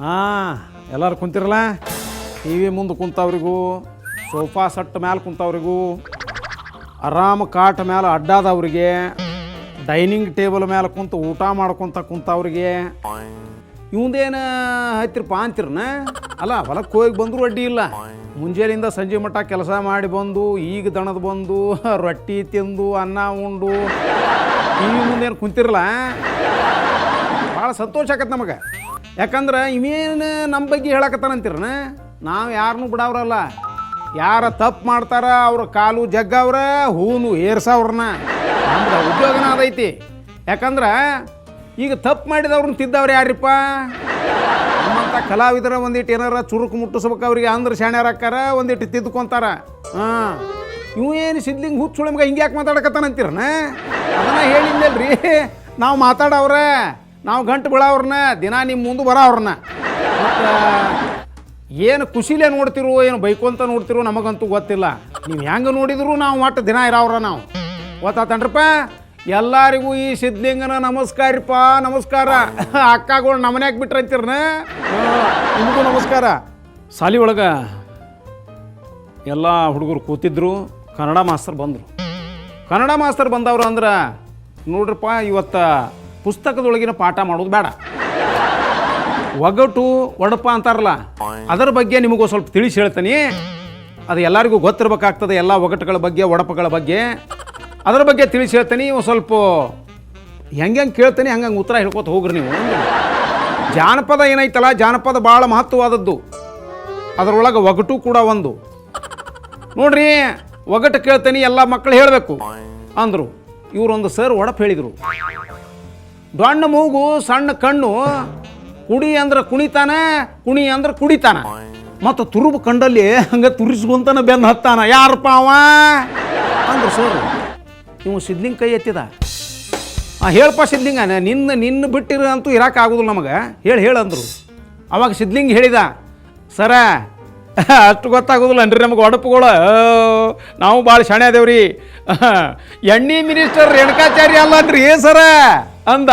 ಹಾಂ ಎಲ್ಲರೂ ಕುಂತಿರಲ್ಲ. T V ಮುಂದೆ ಕುಂತವ್ರಿಗೂ, ಸೋಫಾ ಸೆಟ್ ಮ್ಯಾಲೆ ಕುಂತವ್ರಿಗೂ, ಆರಾಮ ಕಾಟ ಮೇಲೆ ಅಡ್ಡಾದವ್ರಿಗೆ, ಡೈನಿಂಗ್ ಟೇಬಲ್ ಮೇಲೆ ಕುಂತು ಊಟ ಮಾಡ್ಕೊತ ಕುಂತವ್ರಿಗೆ ಇವಂದೇನು ಹತ್ತಿರಪ್ಪ ಅಂತಿರನ. ಅಲ್ಲ ಹೊಲಕ್ಕೆ ಹೋಗಿ ಬಂದರೂ ಅಡ್ಡಿ ಇಲ್ಲ. ಮುಂಜಾನೆಯಿಂದ ಸಂಜೆ ಮಟ್ಟ ಕೆಲಸ ಮಾಡಿ ಬಂದು ಈಗ ದಣದ ಬಂದು ರೊಟ್ಟಿ ತಿಂದು ಅನ್ನ ಉಂಡು ಟಿ ವಿ ಮುಂದೇನು ಕುಂತಿರಲ್ಲ, ಭಾಳ ಸಂತೋಷ ಆಕತ್ತೆ ನಮಗೆ. ಯಾಕಂದ್ರೆ ಇವೇನು ನಮ್ಮ ಬಗ್ಗೆ ಹೇಳಕತ್ತಾನಂತಿರನ. ನಾವು ಯಾರನ್ನೂ ಬಿಡವ್ರಲ್ಲ. ಯಾರ ತಪ್ಪು ಮಾಡ್ತಾರ ಅವ್ರ ಕಾಲು ಜಗ್ಗವ್ರ, ಹೂನು ಏರ್ಸವ್ರನ್ನ. ನಮ್ದು ಉದ್ಯೋಗನ ಅದೈತಿ. ಯಾಕಂದ್ರೆ ಈಗ ತಪ್ಪು ಮಾಡಿದವ್ರನ್ನ ತಿದ್ದವ್ರು ಯಾರಿಪ್ಪ? ನಮ್ಮಂಥ ಕಲಾವಿದರ ಒಂದಿಟ್ಟು ಏನಾರ ಚುರುಕು ಮುಟ್ಟಿಸ್ಬೇಕು ಅವ್ರಿಗೆ. ಅಂದ್ರೆ ಶಾಣ್ಯಾರಕ್ಕಾರ ಒಂದಿಟ್ಟು ತಿದ್ದುಕೊಂತಾರ. ಹಾಂ, ಇವು ಏನು ಸಿದ್ಲಿಂಗ್ ಹುಚ್ಚುಳಮ್ಗೆ ಹಿಂಗೆ ಯಾಕೆ ಮಾತಾಡಕತ್ತಾನಂತೀರನ? ಅದನ್ನು ಹೇಳಿಲ್ಲಲ್ರಿ, ನಾವು ಮಾತಾಡವ್ರ, ನಾವು ಗಂಟು ಬೀಳವ್ರನ್ನ, ದಿನ ನಿಮ್ಮ ಮುಂದೆ ಬರೋವ್ರನ್ನ. ಮತ್ತು ಏನು ಖುಷಿಲೇ ನೋಡ್ತಿರೋ ಏನು ಬೈಕೊಂತ ನೋಡ್ತಿರೋ ನಮಗಂತೂ ಗೊತ್ತಿಲ್ಲ. ನೀವು ಹೆಂಗೆ ನೋಡಿದ್ರು ನಾವು ಒಟ್ಟು ದಿನ ಇರೋವ್ರ ನಾವು. ಗೊತ್ತಾತನ್ರಪ್ಪ? ಎಲ್ಲರಿಗೂ ಈ ಸಿದ್ಲಿಂಗನ ನಮಸ್ಕಾರಪ್ಪ, ನಮಸ್ಕಾರ. ಅಕ್ಕಗಳು ನಮ್ಮನ್ಯಾಗ ಬಿಟ್ರಂತೀರನ, ನಿಮಗೂ ನಮಸ್ಕಾರ. ಸಾಲಿ ಒಳಗೆ ಎಲ್ಲ ಹುಡುಗರು ಕೂತಿದ್ರು. ಕನ್ನಡ ಮಾಸ್ತರ್ ಬಂದರು. ಕನ್ನಡ ಮಾಸ್ತರ್ ಬಂದವರು ಅಂದ್ರೆ ನೋಡ್ರಪ್ಪ, ಇವತ್ತು ಪುಸ್ತಕದೊಳಗಿನ ಪಾಠ ಮಾಡೋದು ಬೇಡ. ಒಗಟು ಒಡಪ ಅಂತಾರಲ್ಲ, ಅದರ ಬಗ್ಗೆ ನಿಮಗೂ ಸ್ವಲ್ಪ ತಿಳಿಸಿ ಹೇಳ್ತೀನಿ. ಅದು ಎಲ್ಲರಿಗೂ ಗೊತ್ತಿರಬೇಕಾಗ್ತದೆ. ಎಲ್ಲ ಒಗಟುಗಳ ಬಗ್ಗೆ, ಒಡಪಗಳ ಬಗ್ಗೆ, ಅದರ ಬಗ್ಗೆ ತಿಳಿಸಿ ಹೇಳ್ತೀನಿ. ಸ್ವಲ್ಪ ಹೆಂಗೆ ಕೇಳ್ತೀನಿ ಹಂಗಂಗೆ ಉತ್ತರ ಹೇಳ್ಕೊತ ಹೋಗ್ರಿ ನೀವು. ಜಾನಪದ ಏನೈತಲ್ಲ, ಜಾನಪದ ಭಾಳ ಮಹತ್ವವಾದದ್ದು. ಅದರೊಳಗೆ ಒಗಟು ಕೂಡ ಒಂದು. ನೋಡ್ರಿ, ಒಗಟು ಕೇಳ್ತೀನಿ, ಎಲ್ಲ ಮಕ್ಕಳು ಹೇಳಬೇಕು ಅಂದರು. ಇವರೊಂದು ಸರ್ ಒಡಪ ಹೇಳಿದರು. ದೊಣ್ಣ ಮೂಗು ಸಣ್ಣ ಕಣ್ಣು, ಕುಡಿ ಅಂದ್ರೆ ಕುಣಿತಾನ, ಕುಣಿ ಅಂದ್ರೆ ಕುಡಿತಾನ, ಮತ್ತು ತುರುಬು ಕಂಡಲ್ಲಿ ಹಂಗೆ ತುರಿಸ್ಕೊಂತಾನ ಬೆನ್ನು ಹತ್ತಾನ. ಯಾರಪ್ಪ ಅವ ಅಂದ್ರು ಸರ್. ಇವು ಸಿದ್ಲಿಂಗ್ ಕೈ ಎತ್ತಿದ. ಹೇಳಪ್ಪ ಸಿದ್ಲಿಂಗ, ನಿನ್ನ ಬಿಟ್ಟಿರ ಅಂತೂ ಇರೋಕ್ಕಾಗೋದಿಲ್ಲ ನಮಗೆ, ಹೇಳಂದ್ರು. ಅವಾಗ ಸಿದ್ಲಿಂಗ್ ಹೇಳಿದ, ಸರ ಅಷ್ಟು ಗೊತ್ತಾಗೋದಿಲ್ಲ ಅನ್ರಿ ನಮಗೆ ಒಡಪುಗಳು, ನಾವು ಭಾಳ ಶಾಣೆ ಅದೇವ್ರಿ. ಎಣ್ಣೆ ಮಿನಿಸ್ಟರ್ ರೇಣುಕಾಚಾರ್ಯ ಅಲ್ಲನ್ರಿ ಸರ ಅಂದ.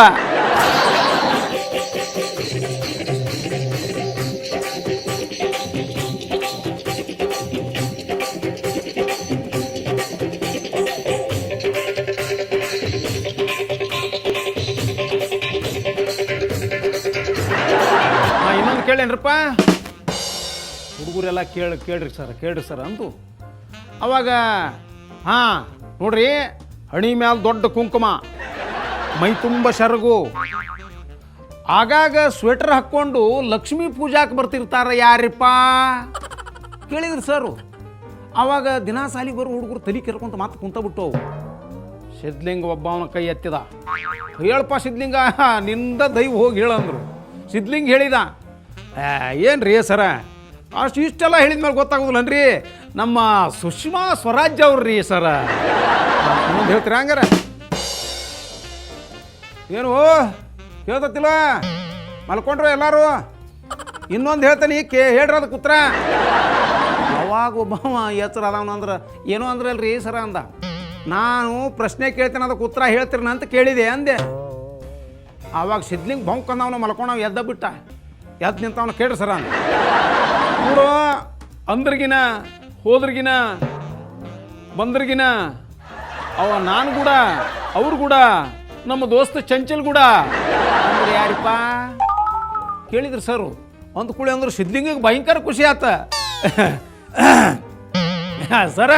ಇನ್ನೊಂದು ಕೇಳೇನ್ರಪ್ಪ, ಹುಡುಗರೆಲ್ಲ ಕೇಳ್ರಿ ಸರ್ ಅಂದು. ಅವಾಗ ಹಾಂ ನೋಡ್ರಿ, ಹಣಿ ಮ್ಯಾಲ ದೊಡ್ಡ ಕುಂಕುಮ, ಮೈ ತುಂಬ ಶರಗು, ಆಗಾಗ ಸ್ವೆಟರ್ ಹಾಕ್ಕೊಂಡು ಲಕ್ಷ್ಮೀ ಪೂಜಾಕ್ಕೆ ಬರ್ತಿರ್ತಾರ ಯಾರಿಪ್ಪ ಕೇಳಿದ್ರಿ ಸರು. ಆವಾಗ ದಿನಾ ಸಾಲಿಗೆ ಬರೋ ಹುಡುಗರು ತಲೆ ಕೆರ್ಕೊಂತ ಮಾತು ಕುಂತಬಿಟ್ಟು ಸಿದ್ಲಿಂಗ ಒಬ್ಬವನ ಕೈ ಎತ್ತಿದ. ಹೇಳಪ್ಪ ಸಿದ್ಲಿಂಗ, ನಿಂದ ದೈವ ಹೋಗಿ ಹೇಳಂದ್ರು. ಸಿದ್ಲಿಂಗ್ ಹೇಳಿದ, ಏನು ರೀ ಸರ ಅಷ್ಟು ಇಷ್ಟೆಲ್ಲ ಹೇಳಿದ ಮೇಲೆ ಗೊತ್ತಾಗೋದಿಲ್ಲನ್ರಿ, ನಮ್ಮ ಸುಷ್ಮಾ ಸ್ವರಾಜ್ ಅವ್ರಿ ಸರ. ಇನ್ನೊಂದು ಹೇಳ್ತೀರ ಹಂಗಾರ? ಏನು ಹೇಳ್ತಿಲ್ಲ, ಮಲ್ಕೊಂಡ್ರು ಎಲ್ಲರೂ? ಇನ್ನೊಂದು ಹೇಳ್ತಾನೆ, ಹೇಳ್ರಿ ಅದಕ್ಕೆ ಉತ್ತರ. ಅವಾಗ ಒಬ್ಬವ ಎಚ್ಚರ ಅದಾವನಂದ್ರೆ ಏನೋ ಅಂದ್ರೆ ಅಲ್ರಿ ಸರ ಅಂದ. ನಾನು ಪ್ರಶ್ನೆ ಕೇಳ್ತೇನೆ, ಅದಕ್ಕೆ ಉತ್ತರ ಹೇಳ್ತೀರನ ಅಂತ ಕೇಳಿದೆ ಅಂದೆ. ಆವಾಗ ಸಿದ್ಲಿಂಗ್ ಬಂಕಂದವನು ಮಲ್ಕೊಂಡವ್ ಎದ್ದ ಬಿಟ್ಟ. ಎದ್ದು ನಿಂತವನು ಕೇಳ್ರಿ ಸರ ಅಂದ. ನೋಡು, ಅಂದ್ರಿಗಿನ ಹೋದ್ರಿಗಿನ ಬಂದ್ರಿಗಿನ ಅವ ನಾನು ಕೂಡ, ಅವ್ರು ಕೂಡ, ನಮ್ಮ ದೋಸ್ತ ಚಂಚಲ್ ಕೂಡ ಅಂದ್ರೆ ಯಾರಿಪ್ಪ ಕೇಳಿದ್ರು ಸರು. ಒಂದು ಕುಳಿ ಅಂದ್ರೆ ಸಿದ್ಲಿಂಗಿಗೆ ಭಯಂಕರ ಖುಷಿ ಆತ. ಸರ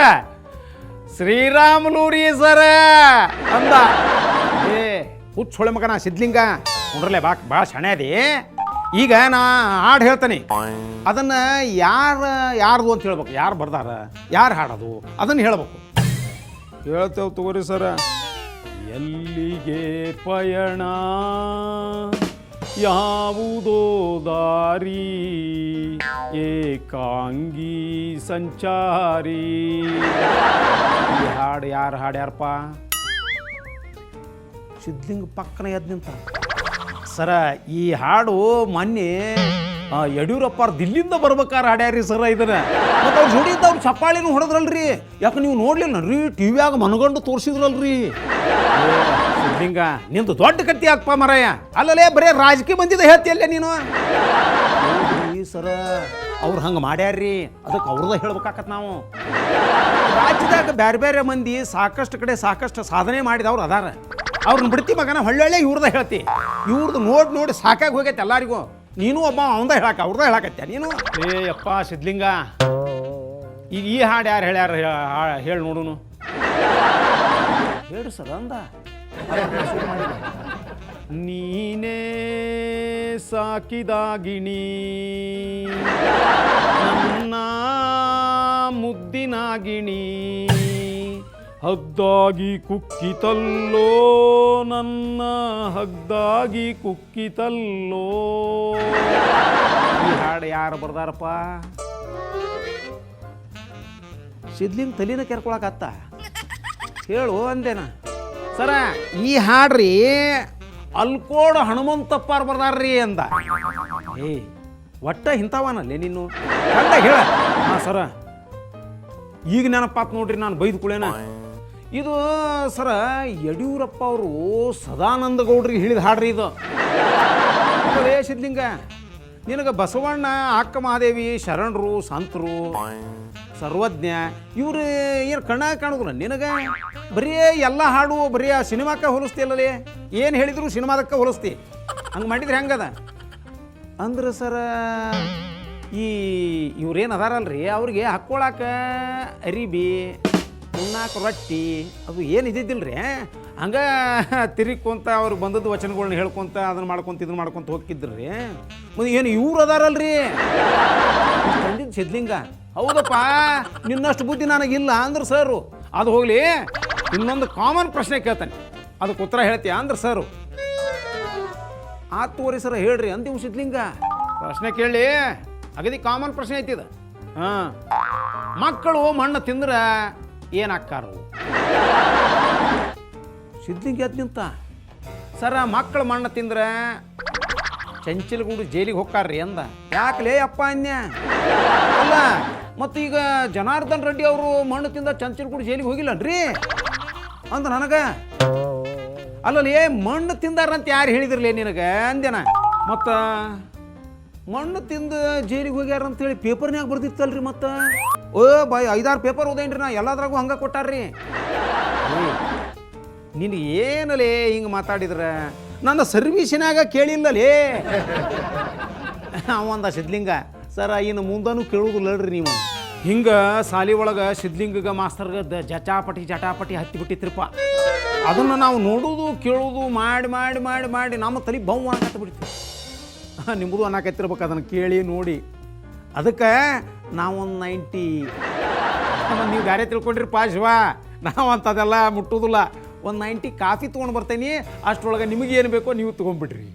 ಶ್ರೀರಾಮುಲೂರಿ ಸರ ಅಂದ. ಹುಚ್ಚ ಹೊಳೆ ಮಗನ ಸಿದ್ಲಿಂಗ ನೋಡ್ರಲ್ಲೇ ಭಾಳ ಶಣೆ ಅದಿ. ಈಗ ನಾ ಹಾಡು ಹೇಳ್ತಾನೆ, ಅದನ್ನ ಯಾರ್ದು ಅಂತ ಹೇಳ್ಬೇಕು, ಯಾರು ಬರ್ದಾರ, ಯಾರು ಹಾಡೋದು ಅದನ್ನು ಹೇಳ್ಬೇಕು. ಹೇಳ್ತೇವೆ ತಗೋರಿ ಸರ. ಎಲ್ಲಿಗೆ ಪಯಣ, ಯಾವುದೋ ದಾರಿ, ಏಕಾಂಗಿ ಸಂಚಾರಿ. ಈ ಹಾಡು ಯಾರ್ಯಾರಪ್ಪ? ಸಿದ್ಲಿಂಗ ಪಕ್ಕನ ಎದ್ದು ನಿಂತ. ಸರ ಈ ಹಾಡು ಮೊನ್ನೆ ಯಡಿಯೂರಪ್ಪ ದಿಲ್ಲಿಂದ ಬರ್ಬೇಕಾರೆ ಹಾಡ್ಯಾರಿ ಸರ ಇದನ್ನ. ಮತ್ತು ಅವ್ರು ಜೋಡಿದ್ದವ್ರು ಚಪ್ಪಾಳಿನೂ ಹೊಡೆದ್ರಲ್ರಿ. ಯಾಕೆ ನೀವು ನೋಡ್ಲಿಲ್ಲನ್ರಿ, ಟಿವಿಯಾಗ ಮನಗಂಡು ತೋರಿಸಿದ್ರಲ್ರಿ. ಸಿದ್ಲಿಂಗ ನಿಂದು ದೊಡ್ಡ ಕತ್ತಿ ಹಾಕಪ್ಪ ಮರಯ್ಯ. ಅಲ್ಲಲೇ ಬರೇ ರಾಜಕೀಯ ಬಂದಿದ್ದ ಹೇಳ್ತಿಯಲ್ಲೇ ನೀನು. ಸರ ಅವ್ರು ಹಂಗೆ ಮಾಡ್ಯಾರ್ರಿ, ಅದಕ್ಕೆ ಅವ್ರದ ಹೇಳ್ಬೇಕಾಕತ್ ನಾವು. ರಾಜ್ಯದಾಗ ಬೇರೆ ಬೇರೆ ಮಂದಿ ಸಾಕಷ್ಟು ಕಡೆ ಸಾಕಷ್ಟು ಸಾಧನೆ ಮಾಡಿದವ್ರು ಅದಾರ. ಅವ್ರನ್ನ ಬಿಡ್ತಿ ಮಗನ ಹೊಳ್ಳೊಳ್ಳೆ ಇವ್ರದ ಹೇಳ್ತಿ. ಇವ್ರದ್ದು ನೋಡಿ ಸಾಕಾಗಿ ಹೋಗೈತೆ ಎಲ್ಲರಿಗೂ. ನೀನು ಒಬ್ಬ ಅವಂದ ಅವ್ರದ ಹೇಳಕತ್ಯ ನೀನು. ಯಪ್ಪ ಸಿದ್ಲಿಂಗ, ಈಗ ಈ ಹಾಡು ಯಾರು ಹೇಳ್ಯಾರ ಹೇಳಿ ನೋಡುನು. ಹೇಳು ಸರ್ ಅಂದ. ನೀನೇ ಸಾಕಿದಾಗಿಣಿ ನನ್ನ ಮುದ್ದಿನಾಗಿಣಿ, ಹಗ್ದಾಗಿ ಕುಕ್ಕಿತಲ್ಲೋ ನನ್ನ ಹಗ್ದಾಗಿ ಕುಕ್ಕಿತಲ್ಲೋ. ಈ ಹಾಡು ಯಾರು ಬರ್ದಾರಪ್ಪ? ಸಿದ್ಲಿಂಗ್ ತಲಿನ ಕೆರ್ಕೊಳಕತ್ತ. ಹೇಳು ಅಂದೇನ ಸರ. ಈ ಹಾಡ್ರಿ ಅಲ್ಕೋಡ್ ಹನುಮಂತಪ್ಪಾರು ಬರ್ದಾರ್ರಿ ಅಂದ. ಒಟ್ಟ ಇಂಥವನಲ್ಲಿ ನೀನು ಕಂಡ ಹೇಳ. ಹಾಂ ಸರ, ಈಗ ನೆನಪಾತ್ ನೋಡ್ರಿ ನಾನು ಬೈದು ಕುಳೇನ. ಇದು ಸರ ಯಡಿಯೂರಪ್ಪ ಅವರು ಸದಾನಂದ ಗೌಡ್ರಿಗೆ ಹೇಳಿದ ಹಾಡ್ರಿ ಇದು. ಸಿದ್ಲಿಂಗ, ನಿನಗೆ ಬಸವಣ್ಣ, ಅಕ್ಕ ಮಹಾದೇವಿ, ಶರಣರು, ಸಂತರು, ಸರ್ವಜ್ಞ ಇವ್ರು ಏನು ಕಣ್ಣಾಗ ಕಾಣುದಿಲ್ಲ ನಿನಗೆ? ಬರೀ ಎಲ್ಲ ಹಾಡು ಬರೀ ಆ ಸಿನಿಮಾಕ್ಕೆ ಹೋಲಿಸ್ತಿಲ್ಲಲೇ. ಏನು ಹೇಳಿದ್ರು ಸಿನಿಮಾದಕ್ಕೆ ಹೋಲಿಸ್ತಿ. ಹಂಗೆ ಮಾಡಿದ್ರೆ ಹೆಂಗದ ಅಂದ್ರೆ ಸರ, ಈ ಇವ್ರೇನು ಅದಾರಲ್ರಿ ಅವ್ರಿಗೆ ಹಾಕ್ಕೊಳಕ ಅರಿಬಿ, ಉಣ್ಣಾಕ ರೊಟ್ಟಿ ಅದು ಏನು ಇದ್ದಿದ್ದಿಲ್ರಿ. ಹಂಗೆ ತಿರುಗ್ಕೊಂತ ಅವ್ರಿಗೆ ಬಂದದ್ದು ವಚನಗಳನ್ನ ಹೇಳ್ಕೊಂತ ಅದನ್ನ ಮಾಡ್ಕೊಂತ ಇದನ್ನ ಮಾಡ್ಕೊಂತ ಹೋಗಿದ್ರಿ. ಮತ್ತು ಏನು ಇವ್ರು ಅದಾರಲ್ರಿ ತಂದಿದ್ದು ಸಿದ್ಲಿಂಗ. ಹೌದಪ್ಪ, ನಿನ್ನಷ್ಟು ಬುದ್ಧಿ ನನಗಿಲ್ಲ ಅಂದ್ರೆ ಸರು. ಅದು ಹೋಗ್ಲಿ, ಇನ್ನೊಂದು ಕಾಮನ್ ಪ್ರಶ್ನೆ ಕೇಳ್ತಾನೆ, ಅದಕ್ಕೆ ಉತ್ತರ ಹೇಳ್ತೀಯ ಅಂದ್ರೆ ಸರು. ಆತುವರಿ ಸರ ಹೇಳ್ರಿ ಅಂದಿವ್ ಸಿದ್ಲಿಂಗ. ಪ್ರಶ್ನೆ ಕೇಳಿ, ಅಗದಿ ಕಾಮನ್ ಪ್ರಶ್ನೆ ಐತಿದ. ಹಾಂ, ಮಕ್ಕಳು ಮಣ್ಣು ತಿಂದ್ರೆ ಏನಾಕ್ಕಾರು? ಸಿದ್ಲಿಂಗ ಎದ್ದು ನಿಂತ. ಸರ, ಮಕ್ಕಳು ಮಣ್ಣು ತಿಂದ್ರೆ ಚಂಚಲಗೂಡು ಜೈಲಿಗೆ ಹೋಗ್ತಾರ್ರಿ ಅಂದ. ಯಾಕಲೇ ಅಪ್ಪ ಅನ್ಯ? ಅಲ್ಲ, ಮತ್ತು ಈಗ ಜನಾರ್ದನ್ ರೆಡ್ಡಿ ಅವರು ಮಣ್ಣು ತಿಂದ ಚಂಚಲಗೂಡು ಜೈಲಿಗೆ ಹೋಗಿಲ್ಲನ್ರಿ ಅಂದ ನನಗೆ. ಅಲ್ಲೇ ಮಣ್ಣು ತಿಂದಾರಂತ ಯಾರು ಹೇಳಿದ್ರಲೇ ನಿನಗೆ ಅಂದೇನ. ಮತ್ತು ಮಣ್ಣು ತಿಂದು ಜೈಲಿಗೆ ಹೋಗ್ಯಾರ ಅಂತೇಳಿ ಪೇಪರ್ನ್ಯಾಗ ಬರ್ದಿತ್ತಲ್ರಿ. ಮತ್ತು ಬಾಯ್ 5-6 ಪೇಪರ್ ಓದೇನ್ರಿ ನಾ, ಎಲ್ಲದ್ರಾಗೂ ಹಂಗೆ ಕೊಟ್ಟಾರ್ರಿ. ನೀನು ಏನಲೇ ಹಿಂಗೆ ಮಾತಾಡಿದ್ರೆ ನನ್ನ ಸರ್ವೀಸಿನಾಗ ಕೇಳಿಲ್ಲಲೇ ಅವಂದ ಸಿದ್ಲಿಂಗ. ಸರ, ಇನ್ನು ಮುಂದೂ ಕೇಳುವುದಿಲ್ಲರಿ ನೀವು. ಹಿಂಗೆ ಸಾಲಿ ಒಳಗೆ ಸಿದ್ಲಿಂಗಗ ಮಾಸ್ತರ್ಗ ಜಟಾಪಟಿ ಹತ್ತಿಬಿಟ್ಟಿತ್ರಪ್ಪ. ಅದನ್ನು ನಾವು ನೋಡೋದು ಕೇಳೋದು ಮಾಡಿ ಮಾಡಿ ಮಾಡಿ ಮಾಡಿ ನಮ್ಮ ತಲೆ ಬಹು ಅನ್ನಕತ್ತ ಬಿಡ್ತೀವಿ. ನಿಮ್ಮದು ಅನ್ನಕತ್ತಿರ್ಬೇಕು ಅದನ್ನು ಕೇಳಿ ನೋಡಿ. ಅದಕ್ಕೆ ನಾವೊಂದು 90 ನೀವು ಗಾರೆ ತಿಳ್ಕೊಂಡಿರಪ್ಪ ಶಿವ. ನಾವಂತದೆಲ್ಲ ಮುಟ್ಟೋದಿಲ್ಲ. ಒಂದು 90 ಕಾಫಿ ತೊಗೊಂಡು ಬರ್ತೇನೆ, ಅಷ್ಟರೊಳಗೆ ನಿಮಗೇನು ಬೇಕೋ ನೀವು ತೊಗೊಂಡ್ಬಿಡ್ರಿ.